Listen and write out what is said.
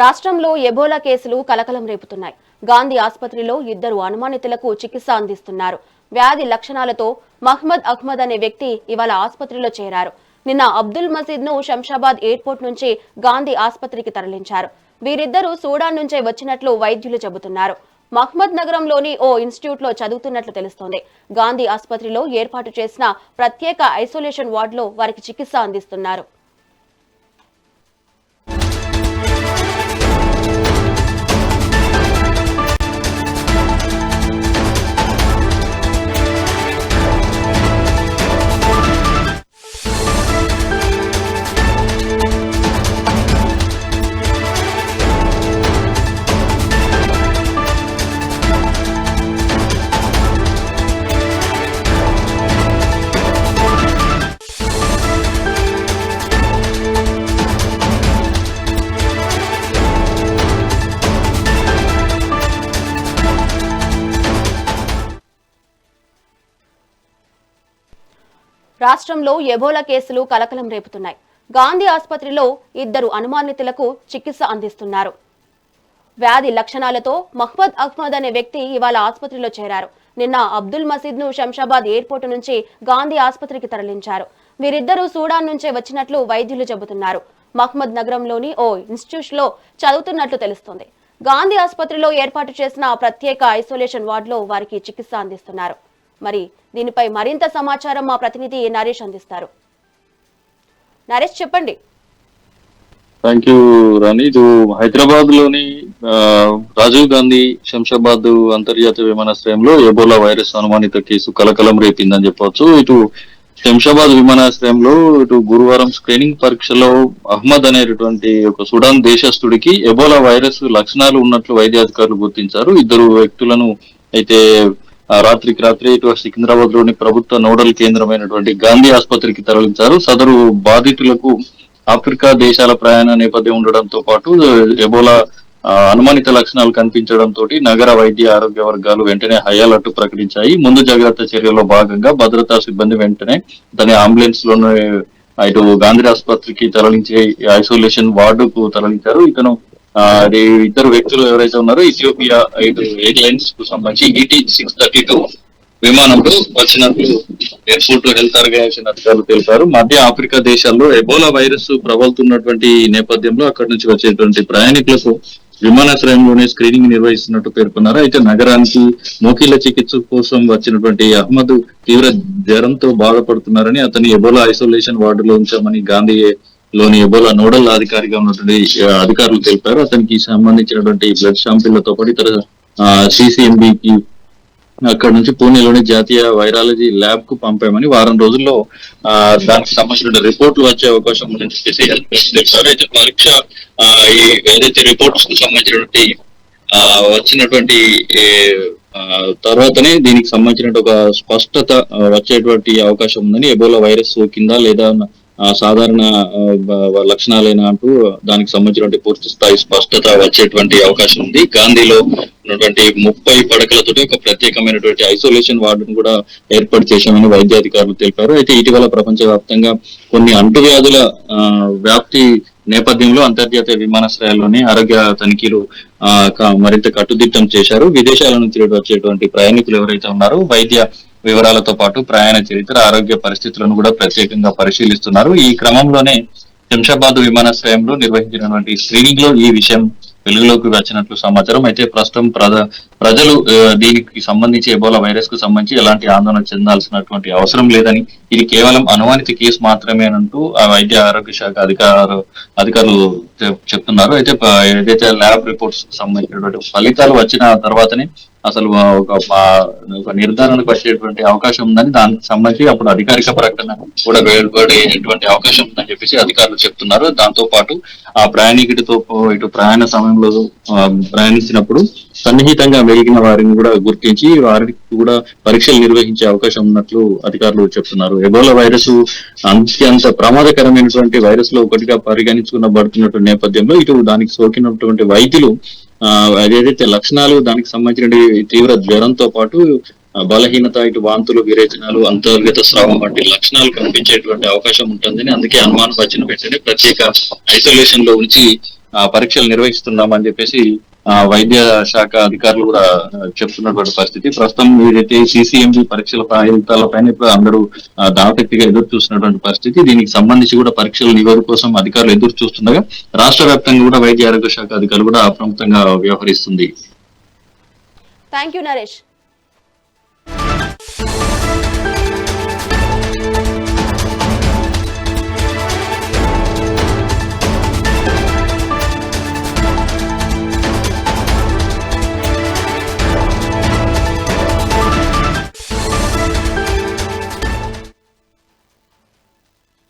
రాష్ట్రంలో ఎబోలా కేసులు కలకలం రేపుతున్నాయి. గాంధీ ఆసుపత్రిలో ఇద్దరు అనుమానితులకు చికిత్స అందిస్తున్నారు. వ్యాధి లక్షణాలతో మహ్మద్ అహ్మద్ అనే వ్యక్తి ఇవాళ ఆసుపత్రిలో చేరారు. నిన్న అబ్దుల్ మజీద్ ను శంషాబాద్ ఎయిర్పోర్ట్ నుంచి గాంధీ ఆసుపత్రికి తరలించారు. వీరిద్దరూ సూడాన్ నుంచే వచ్చినట్లు వైద్యులు చెబుతున్నారు. మహ్మద్ నగరంలోని ఓ ఇన్స్టిట్యూట్ లో చదువుతున్నట్లు తెలుస్తోంది. గాంధీ ఆసుపత్రిలో ఏర్పాటు చేసిన ప్రత్యేక ఐసోలేషన్ వార్డులో వారికి చికిత్స అందిస్తున్నారు. రాష్ట్రంలో ఎబోలా కేసులు కలకలం రేపుతున్నాయి. గాంధీ ఆసుపత్రిలో ఇద్దరు అనుమానితులకు చికిత్స అందిస్తున్నారు. వ్యాధి లక్షణాలతో మహ్మద్ అహ్మద్ అనే వ్యక్తి ఇవాళ ఆసుపత్రిలో చేరారు. నిన్న అబ్దుల్ మజీద్ ను శంషాబాద్ ఎయిర్పోర్ట్ నుంచి గాంధీ ఆసుపత్రికి తరలించారు. వీరిద్దరూ సూడాన్ నుంచే వచ్చినట్లు వైద్యులు చెబుతున్నారు. మహ్మద్ నగరంలోని ఓ ఇన్స్టిట్యూట్ లో చదువుతున్నట్లు తెలుస్తోంది. గాంధీ ఆసుపత్రిలో ఏర్పాటు చేసిన ప్రత్యేక ఐసోలేషన్ వార్డులో వారికి చికిత్స అందిస్తున్నారు. మరి దీనిపై మరింత సమాచారం మా ప్రతినిధి నరేష్ అందిస్తారు. నరేష్, చెప్పండి. థ్యాంక్ యూ రాణి. హైదరాబాద్ లోని రాజీవ్ గాంధీ శంషాబాద్ అంతర్జాతీయ విమానాశ్రయంలో ఎబోలా వైరస్ అనుమానిత కేసు కలకలం రేపిందని చెప్పవచ్చు. ఇటు శంషాబాద్ విమానాశ్రయంలో ఇటు గురువారం స్క్రీనింగ్ పరీక్షలో అహ్మద్ అనేటటువంటి ఒక సుడాన్ దేశస్థుడికి ఎబోలా వైరస్ లక్షణాలు ఉన్నట్లు వైద్యాధికారులు గుర్తించారు. ఇద్దరు వ్యక్తులను అయితే రాత్రికి రాత్రి ఇటు సికింద్రాబాద్ లోని ప్రభుత్వ నోడల్ కేంద్రమైనటువంటి గాంధీ ఆసుపత్రికి తరలించారు. సదరు బాధితులకు ఆఫ్రికా దేశాల ప్రయాణ నేపథ్యం ఉండడంతో పాటు ఎబోలా అనుమానిత లక్షణాలు కనిపించడంతో నగర వైద్య ఆరోగ్య వర్గాలు వెంటనే హై అలర్ట్ ప్రకటించాయి. ముందు జాగ్రత్త చర్యల్లో భాగంగా భద్రతా సిబ్బంది వెంటనే దాని అంబులెన్స్ లోనే ఇటు గాంధీ ఆసుపత్రికి తరలించే ఐసోలేషన్ వార్డుకు తరలించారు. ఇతను ఇద్దరు వ్యక్తులు ఎవరైతే ఉన్నారో ఇథియోపియా ఎయిర్లైన్స్ కు సంబంధించి ET-632 విమానంలో వచ్చినట్లు ఎయిర్పోర్ట్ హెల్త్ ఆర్గనైజేషన్ అధికారులు తెలిపారు. మధ్య ఆఫ్రికా దేశాల్లో ఎబోలా వైరస్ ప్రబలుతున్నటువంటి నేపథ్యంలో అక్కడి నుంచి వచ్చేటువంటి ప్రయాణికులకు విమానాశ్రయంలోనే స్క్రీనింగ్ నిర్వహిస్తున్నట్టు పేర్కొన్నారు. అయితే నగరానికి మోకిళ్ల చికిత్స కోసం వచ్చినటువంటి అహ్మద్ తీవ్ర జ్వరంతో బాధపడుతున్నారని, అతని ఎబోలా ఐసోలేషన్ వార్డులో ఉంచామని గాంధీ లోని ఎబోలా నోడల్ అధికారిగా ఉన్నటువంటి అధికారులు తెలిపారు. అతనికి సంబంధించినటువంటి బ్లడ్ శాంపిళ్లతో పాటు ఇతర CCMBకి అక్కడ నుంచి పూణేలోని జాతీయ వైరాలజీ ల్యాబ్ కు పంపామని, వారం రోజుల్లో దానికి సంబంధించిన రిపోర్ట్లు వచ్చే అవకాశం ఉందని చెప్పేసి తెలిపారు. అయితే పరీక్ష ఏదైతే రిపోర్ట్స్ కు సంబంధించినటువంటి వచ్చినటువంటి తర్వాతనే దీనికి సంబంధించిన ఒక స్పష్టత వచ్చేటువంటి అవకాశం ఉందని, ఎబోలా వైరస్ సోకిందా లేదా సాధారణ లక్షణాలైన అంటూ దానికి సంబంధించినటువంటి పూర్తి స్థాయి స్పష్టత వచ్చేటువంటి అవకాశం ఉంది. గాంధీలో ఉన్నటువంటి 30 పడకలతో ఒక ప్రత్యేకమైనటువంటి ఐసోలేషన్ వార్డును కూడా ఏర్పాటు చేశామని వైద్యాధికారులు తెలిపారు. అయితే ఇటీవల ప్రపంచవ్యాప్తంగా కొన్ని అంటువ్యాధుల వ్యాప్తి నేపథ్యంలో అంతర్జాతీయ విమానాశ్రయాల్లోనే ఆరోగ్య తనిఖీలు మరింత కట్టుదిట్టం చేశారు. విదేశాల నుంచి వచ్చేటువంటి ప్రయాణికులు ఎవరైతే ఉన్నారో వైద్య వివరాలతో పాటు ప్రయాణ చరిత్ర, ఆరోగ్య పరిస్థితులను కూడా ప్రత్యేకంగా పరిశీలిస్తున్నారు. ఈ క్రమంలోనే శంషాబాద్ విమానాశ్రయంలో నిర్వహించినటువంటి స్క్రీనింగ్ లో ఈ విషయం వెలుగులోకి వచ్చినట్లు సమాచారం. అయితే ప్రస్తుతం ప్రజలు దీనికి సంబంధించి ఎబోలా వైరస్ కు సంబంధించి ఎలాంటి ఆందోళన చెందాల్సినటువంటి అవసరం లేదని, ఇది కేవలం అనుమానిత కేసు మాత్రమేనంటూ ఆ వైద్య ఆరోగ్య శాఖ అధికారులు చెప్తున్నారు. అయితే ఏదైతే ల్యాబ్ రిపోర్ట్స్ సంబంధించినటువంటి ఫలితాలు వచ్చిన తర్వాతనే అసలు ఒక నిర్ధారణకు వచ్చేటువంటి అవకాశం ఉందని, దానికి సంబంధించి అప్పుడు అధికారిక ప్రకటన కూడా వెలువడేటువంటి అవకాశం ఉందని చెప్పేసి అధికారులు చెప్తున్నారు. దాంతో పాటు ఆ ప్రయాణికుడితో ఇటు ప్రయాణ సమయంలో ప్రయాణించినప్పుడు సన్నిహితంగా మెలిగిన వారిని కూడా గుర్తించి వారికి కూడా పరీక్షలు నిర్వహించే అవకాశం ఉన్నట్లు అధికారులు చెప్తున్నారు. ఎబోలా వైరస్ అత్యంత ప్రమాదకరమైనటువంటి వైరస్ లో ఒకటిగా పరిగణించుకునబడుతున్నటువంటి నేపథ్యంలో ఇటు దానికి సోకినటువంటి వైద్యులు ఏదైతే లక్షణాలు దానికి సంబంధించిన తీవ్ర జ్వరంతో పాటు బలహీనత, ఇటు వాంతులు, విరేచనాలు, అంతర్గత స్రావం వంటి లక్షణాలు కనిపించేటువంటి అవకాశం ఉంటుందని, అందుకే అనుమానం వచ్చిన వెంటనే ప్రత్యేక ఐసోలేషన్ లో ఉంచి పరీక్షలు నిర్వహిస్తున్నామని చెప్పేసి వైద్య శాఖ అధికారులు కూడా చెప్తున్నటువంటి పరిస్థితి. ప్రస్తుతం ఏదైతే CCMB పరీక్షల ఫలితాలపైన ఇప్పుడు అందరూ దావశక్తిగా ఎదురు చూస్తున్నటువంటి పరిస్థితి. దీనికి సంబంధించి కూడా పరీక్షల నివేదిక కోసం అధికారులు ఎదురు చూస్తుండగా రాష్ట్ర వ్యాప్తంగా కూడా వైద్య ఆరోగ్య శాఖ అధికారులు కూడా అప్రమత్తంగా వ్యవహరిస్తుంది. Thank you Naresh.